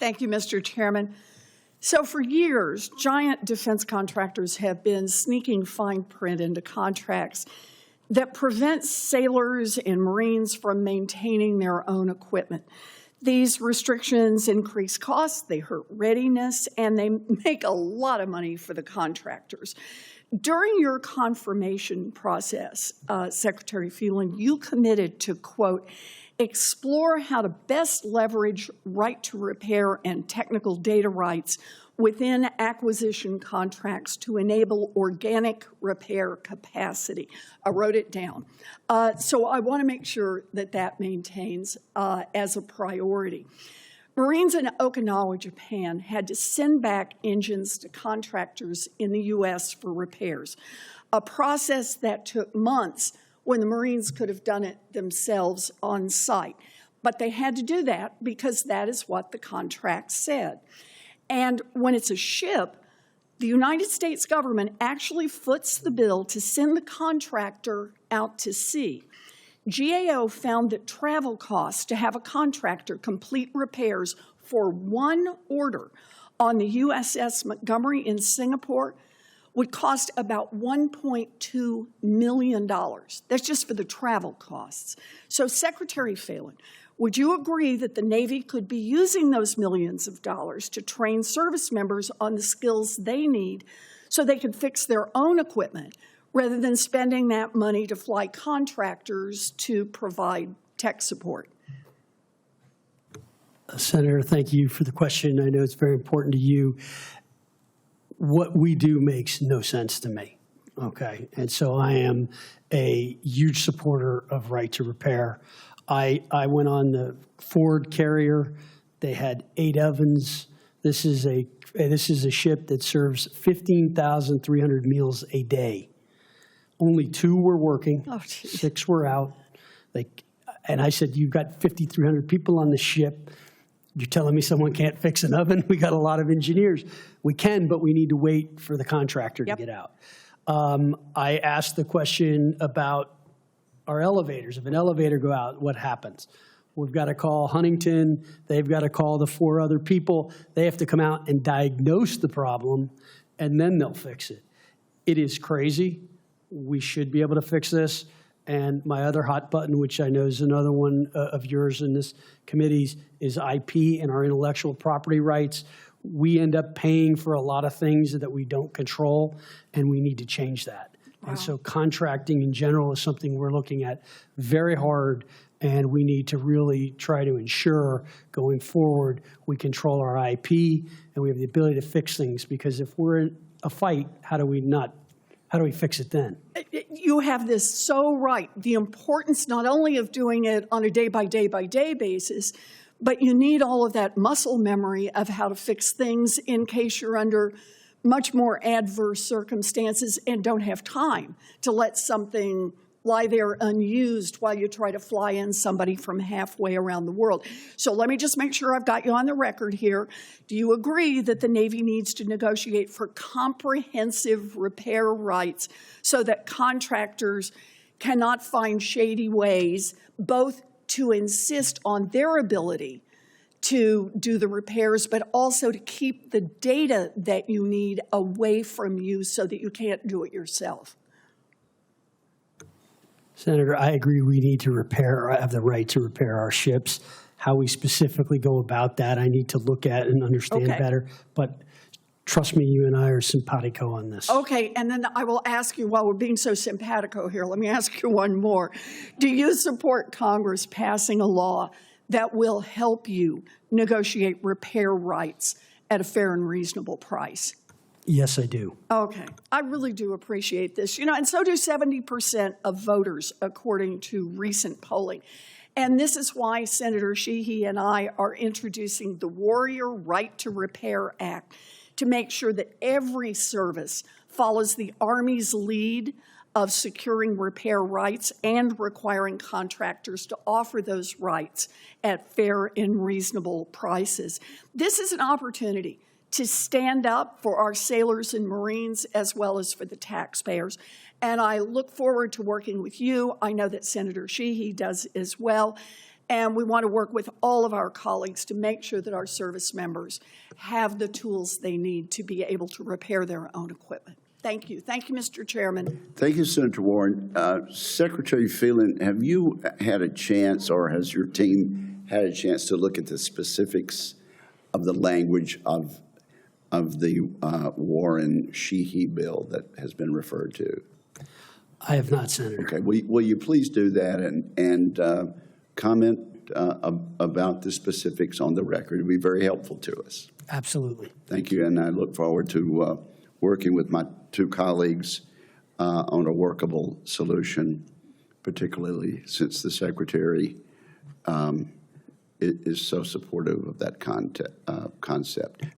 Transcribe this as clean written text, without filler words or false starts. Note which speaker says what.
Speaker 1: Thank you, Mr. Chairman. So for years, giant defense contractors have been sneaking fine print into contracts that prevents sailors and Marines from maintaining their own equipment. These restrictions increase costs, they hurt readiness, and they make a lot of money for the contractors. During your confirmation process, Secretary Phelan, you committed to, quote, explore how to best leverage right to repair and technical data rights within acquisition contracts to enable organic repair capacity. I wrote it down. So I want to make sure that that maintains as a priority. Marines in Okinawa, Japan had to send back engines to contractors in the U.S. for repairs, a process that took months when the Marines could have done it themselves on site. But they had to do that because that is what the contract said. And when it's a ship, the United States government actually foots the bill to send the contractor out to sea. GAO found that travel costs to have a contractor complete repairs for one order on the USS Montgomery in Singapore would cost about $1.2 million. That's just for the travel costs. So Secretary Phelan, would you agree that the Navy could be using those millions of dollars to train service members on the skills they need so they could fix their own equipment rather than spending that money to fly contractors to provide tech support?
Speaker 2: Senator, thank you for the question. I know it's very important to you. What we do makes no sense to me, okay? And so I am a huge supporter of right to repair. I went on the Ford carrier. They had 8 ovens. This is a ship that serves 15,300 meals a day. Only 2 were working. Oh, 6 were out. And I said, you've got 5,300 people on the ship. You're telling me someone can't fix an oven? We got a lot of engineers. We can, but we need to wait for the contractor to get out. I asked the question about our elevators. If an elevator go out, what happens? We've got to call Huntington. They've got to call the 4 other people. They have to come out and diagnose the problem, and then they'll fix it. It is crazy. We should be able to fix this. And my other hot button, which I know is another one of yours in this committee's, is IP and our intellectual property rights. We end up paying for a lot of things that we don't control, and we need to change that. Wow. And so contracting in general is something we're looking at very hard, and we need to really try to ensure going forward we control our IP and we have the ability to fix things, because if we're in a fight, how do we fix it then?
Speaker 1: You have this so right. The importance not only of doing it on a day-by-day basis, but you need all of that muscle memory of how to fix things in case you're under much more adverse circumstances and don't have time to let something lie there unused while you try to fly in somebody from halfway around the world. So let me just make sure I've got you on the record here. Do you agree that the Navy needs to negotiate for comprehensive repair rights so that contractors cannot find shady ways both to insist on their ability to do the repairs, but also to keep the data that you need away from you so that you can't do it yourself?
Speaker 2: Senator, I agree we need to have the right to repair our ships. How we specifically go about that, I need to look at and understand better. But trust me, you and I are simpatico on this.
Speaker 1: Okay, and then I will ask you, while we're being so simpatico here, let me ask you one more. Do you support Congress passing a law that will help you negotiate repair rights at a fair and reasonable price?
Speaker 2: Yes, I do.
Speaker 1: Okay. I really do appreciate this. And so do 70% of voters, according to recent polling. And this is why Senator Sheehy and I are introducing the Warrior Right to Repair Act to make sure that every service follows the Army's lead of securing repair rights and requiring contractors to offer those rights at fair and reasonable prices. This is an opportunity to stand up for our sailors and Marines as well as for the taxpayers. And I look forward to working with you. I know that Senator Sheehy does as well. And we want to work with all of our colleagues to make sure that our service members have the tools they need to be able to repair their own equipment. Thank you. Thank you, Mr. Chairman.
Speaker 3: Thank you, Senator Warren. Secretary Phelan, have you had a chance, or has your team had a chance to look at the specifics of the language of the Warren-Sheehy bill that has been referred to?
Speaker 2: I have not, Senator.
Speaker 3: Okay. Will you please do that and comment about the specifics on the record? It would be very helpful to us.
Speaker 2: Absolutely.
Speaker 3: Thank you, and I look forward to working with my two colleagues on a workable solution, particularly since the Secretary is so supportive of that concept.